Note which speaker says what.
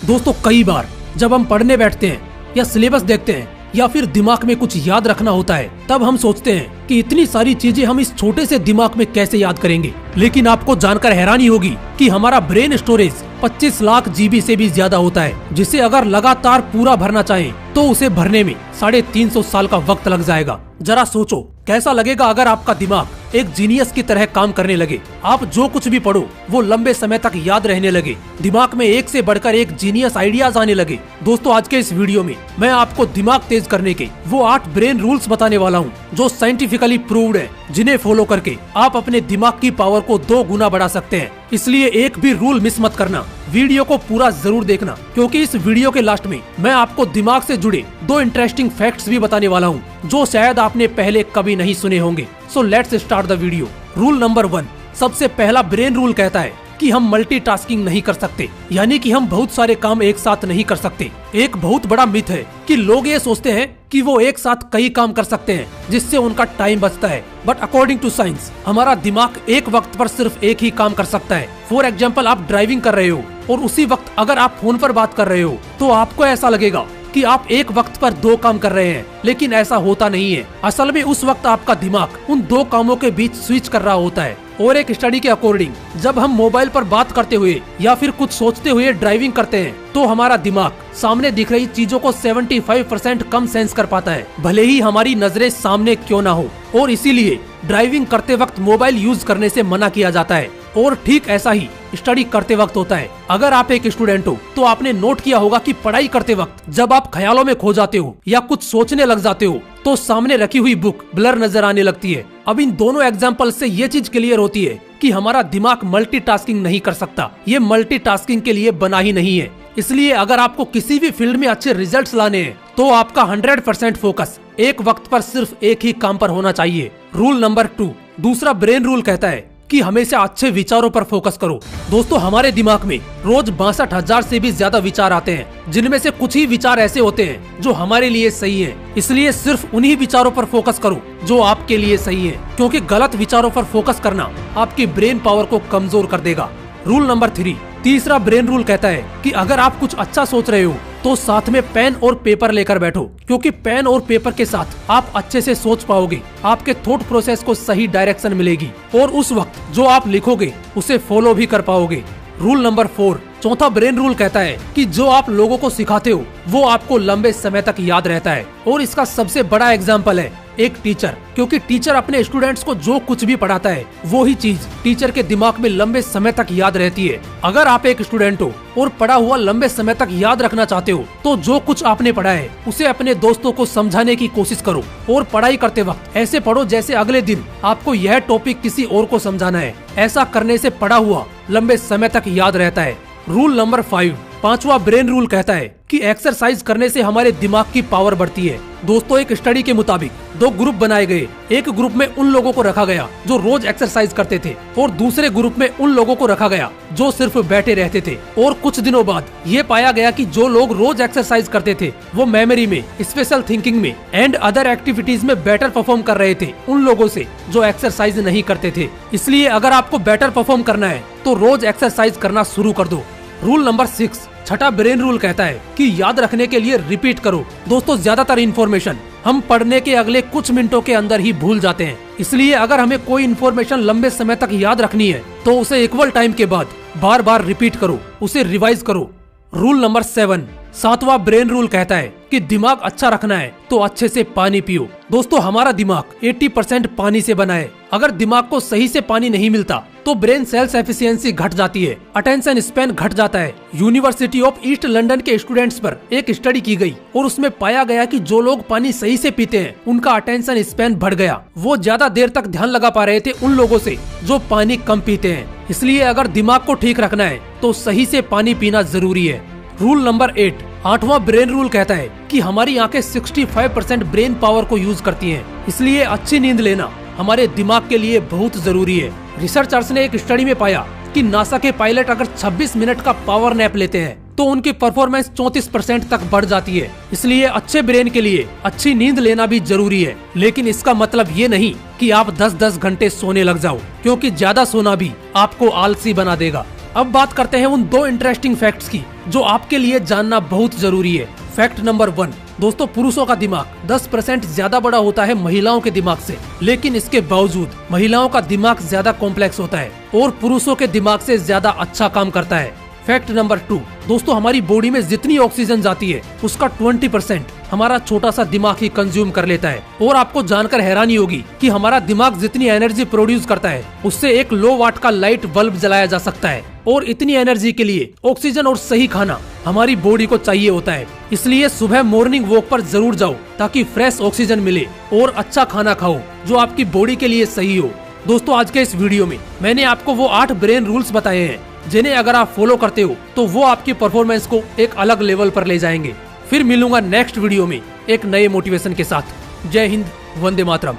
Speaker 1: दोस्तों कई बार जब हम पढ़ने बैठते हैं या सिलेबस देखते हैं या फिर दिमाग में कुछ याद रखना होता है, तब हम सोचते हैं कि इतनी सारी चीजें हम इस छोटे से दिमाग में कैसे याद करेंगे। लेकिन आपको जानकर हैरानी होगी कि हमारा ब्रेन स्टोरेज 25 लाख जीबी से भी ज्यादा होता है, जिसे अगर लगातार पूरा भरना चाहें तो उसे भरने में 350 साल का वक्त लग जाएगा। जरा सोचो कैसा लगेगा अगर आपका दिमाग एक जीनियस की तरह काम करने लगे। आप जो कुछ भी पढ़ो वो लंबे समय तक याद रहने लगे, दिमाग में एक से बढ़कर एक जीनियस आइडियाज आने लगे। दोस्तों आज के इस वीडियो में मैं आपको दिमाग तेज करने के वो 8 ब्रेन रूल्स बताने वाला हूँ जो साइंटिफिकली प्रूव्ड है, जिन्हें फॉलो करके आप अपने दिमाग की पावर को 2 गुना बढ़ा सकते हैं। इसलिए एक भी रूल मिस मत करना, वीडियो को पूरा जरूर देखना, क्योंकि इस वीडियो के लास्ट में मैं आपको दिमाग से जुड़े 2 इंटरेस्टिंग फैक्ट्स भी बताने वाला हूँ जो शायद आपने पहले कभी नहीं सुने होंगे। So let's start the video. Rule number 1, सबसे पहला ब्रेन रूल कहता है कि हम मल्टीटास्किंग नहीं कर सकते, यानी कि हम बहुत सारे काम एक साथ नहीं कर सकते। एक बहुत बड़ा मिथ है कि लोग ये सोचते हैं कि वो एक साथ कई काम कर सकते हैं जिससे उनका टाइम बचता है, बट अकॉर्डिंग टू साइंस हमारा दिमाग एक वक्त पर सिर्फ एक ही काम कर सकता है। फॉर एग्जाम्पल, आप ड्राइविंग कर रहे हो और उसी वक्त अगर आप फोन पर बात कर रहे हो तो आपको ऐसा लगेगा कि आप एक वक्त पर 2 काम कर रहे हैं, लेकिन ऐसा होता नहीं है। असल में उस वक्त आपका दिमाग उन 2 कामों के बीच स्विच कर रहा होता है। और एक स्टडी के अकॉर्डिंग जब हम मोबाइल पर बात करते हुए या फिर कुछ सोचते हुए ड्राइविंग करते हैं तो हमारा दिमाग सामने दिख रही चीजों को 75% कम सेंस कर पाता है, भले ही हमारी नजरें सामने क्यों ना हो। और इसीलिए ड्राइविंग करते वक्त मोबाइल यूज करने से मना किया जाता है। और ठीक ऐसा ही स्टडी करते वक्त होता है। अगर आप एक स्टूडेंट हो तो आपने नोट किया होगा कि पढ़ाई करते वक्त जब आप ख्यालों में खो जाते हो या कुछ सोचने लग जाते हो तो सामने रखी हुई बुक ब्लर नजर आने लगती है। अब इन दोनों एग्जाम्पल से ये चीज क्लियर होती है कि हमारा दिमाग मल्टीटास्किंग नहीं कर सकता, ये मल्टीटास्किंग के लिए बना ही नहीं है। इसलिए अगर आपको किसी भी फील्ड में अच्छे रिजल्ट्स लाने हैं तो आपका 100% फोकस एक वक्त पर सिर्फ एक ही काम पर होना चाहिए। रूल नंबर 2, दूसरा ब्रेन रूल कहता है कि हमेशा अच्छे विचारों पर फोकस करो। दोस्तों हमारे दिमाग में रोज 62,000 से भी ज्यादा विचार आते हैं, जिनमें से कुछ ही विचार ऐसे होते हैं जो हमारे लिए सही हैं। इसलिए सिर्फ उन्हीं विचारों पर फोकस करो जो आपके लिए सही है, क्योंकि गलत विचारों पर फोकस करना आपकी ब्रेन पावर को कमजोर कर देगा। रूल नंबर 3, तीसरा ब्रेन रूल कहता है कि अगर आप कुछ अच्छा सोच रहे हो तो साथ में पेन और पेपर लेकर बैठो, क्योंकि पेन और पेपर के साथ आप अच्छे से सोच पाओगे, आपके थॉट प्रोसेस को सही डायरेक्शन मिलेगी और उस वक्त जो आप लिखोगे उसे फॉलो भी कर पाओगे। रूल नंबर 4, चौथा ब्रेन रूल कहता है कि जो आप लोगों को सिखाते हो वो आपको लंबे समय तक याद रहता है। और इसका सबसे बड़ा एग्जाम्पल है एक टीचर, क्योंकि टीचर अपने स्टूडेंट्स को जो कुछ भी पढ़ाता है वो ही चीज टीचर के दिमाग में लंबे समय तक याद रहती है। अगर आप एक स्टूडेंट हो और पढ़ा हुआ लंबे समय तक याद रखना चाहते हो तो जो कुछ आपने पढ़ा है उसे अपने दोस्तों को समझाने की कोशिश करो। और पढ़ाई करते वक्त ऐसे पढ़ो जैसे अगले दिन आपको यह टॉपिक किसी और को समझाना है। ऐसा करने से पढ़ा हुआ लंबे समय तक याद रहता है। रूल नंबर 5, पांचवा ब्रेन रूल कहता है कि एक्सरसाइज करने से हमारे दिमाग की पावर बढ़ती है। दोस्तों एक स्टडी के मुताबिक 2 ग्रुप बनाए गए। एक ग्रुप में उन लोगों को रखा गया जो रोज एक्सरसाइज करते थे और दूसरे ग्रुप में उन लोगों को रखा गया जो सिर्फ बैठे रहते थे। और कुछ दिनों बाद ये पाया गया कि जो लोग रोज एक्सरसाइज करते थे वो मेमोरी में, स्पेशल थिंकिंग में एंड अदर एक्टिविटीज में बेटर परफॉर्म कर रहे थे उन लोगों से जो एक्सरसाइज नहीं करते थे। इसलिए अगर आपको बेटर परफॉर्म करना है तो रोज एक्सरसाइज करना शुरू कर दो। रूल नंबर 6, छठा ब्रेन रूल कहता है कि याद रखने के लिए रिपीट करो। दोस्तों ज्यादातर इन्फॉर्मेशन हम पढ़ने के अगले कुछ मिनटों के अंदर ही भूल जाते हैं, इसलिए अगर हमें कोई इन्फॉर्मेशन लंबे समय तक याद रखनी है तो उसे इक्वल टाइम के बाद बार बार रिपीट करो, उसे रिवाइज करो। रूल नंबर 7, सातवां ब्रेन रूल कहता है कि दिमाग अच्छा रखना है तो अच्छे से पानी पियो। दोस्तों हमारा दिमाग 80% पानी से बना है। अगर दिमाग को सही से पानी नहीं मिलता तो ब्रेन सेल्स एफिशिएंसी घट जाती है, अटेंशन स्पैन घट जाता है। यूनिवर्सिटी ऑफ ईस्ट लंदन के स्टूडेंट्स पर एक स्टडी की गई और उसमें पाया गया कि जो लोग पानी सही से पीते हैं उनका अटेंशन स्पैन बढ़ गया। वो ज्यादा देर तक ध्यान लगा पा रहे थे उन लोगों से जो पानी कम पीते हैं। इसलिए अगर दिमाग को ठीक रखना है तो सही से पानी पीना जरूरी है। रूल नंबर 8, आठवां ब्रेन रूल कहता है कि हमारी आंखें 65% ब्रेन पावर को यूज करती हैं, इसलिए अच्छी नींद लेना हमारे दिमाग के लिए बहुत जरूरी है। रिसर्चर्स ने एक स्टडी में पाया कि नासा के पायलट अगर 26 मिनट का पावर नैप लेते हैं तो उनकी परफॉर्मेंस 34% तक बढ़ जाती है। इसलिए अच्छे ब्रेन के लिए अच्छी नींद लेना भी जरूरी है। लेकिन इसका मतलब ये नहीं कि आप 10-10 घंटे सोने लग जाओ, क्योंकि ज्यादा सोना भी आपको आलसी बना देगा। अब बात करते हैं उन 2 इंटरेस्टिंग फैक्ट्स की जो आपके लिए जानना बहुत जरूरी है। फैक्ट नंबर 1, दोस्तों पुरुषों का दिमाग 10% ज्यादा बड़ा होता है महिलाओं के दिमाग से, लेकिन इसके बावजूद महिलाओं का दिमाग ज्यादा कॉम्प्लेक्स होता है और पुरुषों के दिमाग से ज्यादा अच्छा काम करता है। फैक्ट नंबर 2, दोस्तों हमारी बॉडी में जितनी ऑक्सीजन जाती है उसका 20% हमारा छोटा सा दिमाग ही कंज्यूम कर लेता है। और आपको जानकर हैरानी होगी कि हमारा दिमाग जितनी एनर्जी प्रोड्यूस करता है उससे एक लो वाट का लाइट बल्ब जलाया जा सकता है। और इतनी एनर्जी के लिए ऑक्सीजन और सही खाना हमारी बॉडी को चाहिए होता है। इसलिए सुबह मॉर्निंग वॉक पर जरूर जाओ ताकि फ्रेश ऑक्सीजन मिले और अच्छा खाना खाओ जो आपकी बॉडी के लिए सही हो। दोस्तों आज के इस वीडियो में मैंने आपको वो 8 ब्रेन रूल्स बताए हैं जिन्हें अगर आप फॉलो करते हो तो वो आपकी परफॉर्मेंस को एक अलग लेवल पर ले जाएंगे। फिर मिलूंगा नेक्स्ट वीडियो में एक नए मोटिवेशन के साथ। जय हिंद, वंदे मातरम।